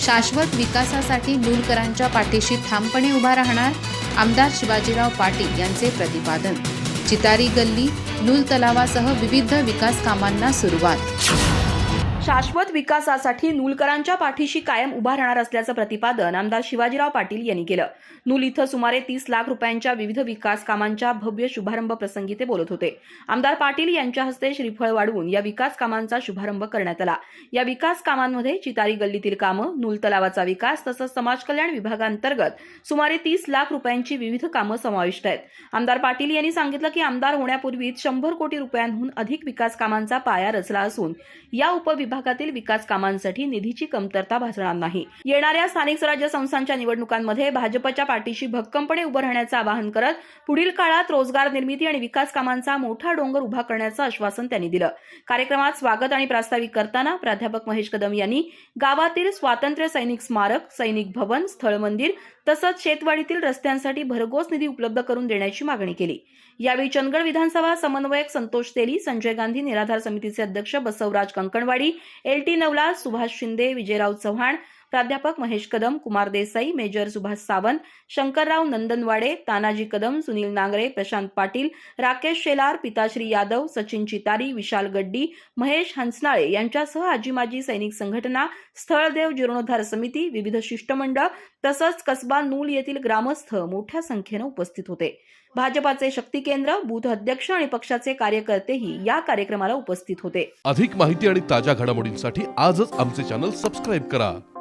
शाश्वत विकासासाठी नूलकरांच्या पाठीशी ठामपणे उभा राहणार, आमदार शिवाजीराव पाटील यांचे प्रतिपादन। चितारी गल्ली, नूल तलावासह विविध विकास कामांना सुरुवात। शाश्वत विकासासाठी नूलकरांच्या पाठीशी कायम उभा राहणार असल्याचं प्रतिपादन आमदार शिवाजीराव पाटील यांनी केलं। नूल इथं सुमारे 30 लाख रुपयांच्या विविध विकास कामांच्या भव्य शुभारंभ प्रसंगी ते बोलत होते। आमदार पाटील यांच्या हस्ते श्रीफळ वाढवून या विकास कामांचा शुभारंभ करण्यात आला। या विकास कामांमध्ये चितारी गल्लीतील कामं, नूल तलावाचा विकास तसंच समाज कल्याण विभागांतर्गत सुमारे 30 लाख रुपयांची विविध कामं समाविष्ट आहेत। आमदार पाटील यांनी सांगितलं की आमदार होण्यापूर्वीच 100 कोटी रुपयांहून अधिक विकास कामांचा पाया रचला असून या उपविभागातील विकास कामांसाठी निधीची कमतरता भासणार नाही। येणाऱ्या स्थानिक स्वराज्य संस्थांच्या निवडणुकांमध्ये भाजपच्या पाठीशी भक्कमपणे उभं राहण्याचं आवाहन करत पुढील काळात रोजगार निर्मिती आणि विकास कामांचा मोठा डोंगर उभा करण्याचं आश्वासन त्यांनी दिलं। कार्यक्रमात स्वागत आणि प्रास्ताविक करताना प्राध्यापक महेश कदम यांनी गावातील स्वातंत्र्य सैनिक स्मारक, सैनिक भवन, स्थळ मंदिर तसंच शेतवाडीतील रस्त्यांसाठी भरघोस निधी उपलब्ध करून देण्याची मागणी केली। यावेळी चंदगड विधानसभा समन्वयक संतोष तेली, संजय गांधी निराधार समितीचे अध्यक्ष बसवराज कंकणवाडी, LT नवला, सुभाष शिंदे, विजयराव चव्हाण, प्राध्यापक महेश कदम, कुमार देसाई, मेजर सुभाष सावंत, शंकरराव नंदनवाडे, तानाजी कदम, सुनील नांगरे, प्रशांत पाटील, राकेश शेलार, पिताश्री यादव, सचिन चितारी, विशाल गड्डी, महेश हंसनाळे यांच्यासह आजी-माजी सैनिक संघटना, स्थळदेव जीर्णोद्धार समिती, विविध शिष्टमंडळ तसंच कसबा नूल येथील ग्रामस्थ मोठ्या संख्येने उपस्थित होते। भाजपाचे शक्ती केंद्र, बूथ अध्यक्ष आणि पक्षाचे कार्यकर्तेही या कार्यक्रमाला उपस्थित होते। अधिक माहिती आणि ताज्या घडामोडींसाठी आजच आमचे चॅनल सबस्क्राइब करा।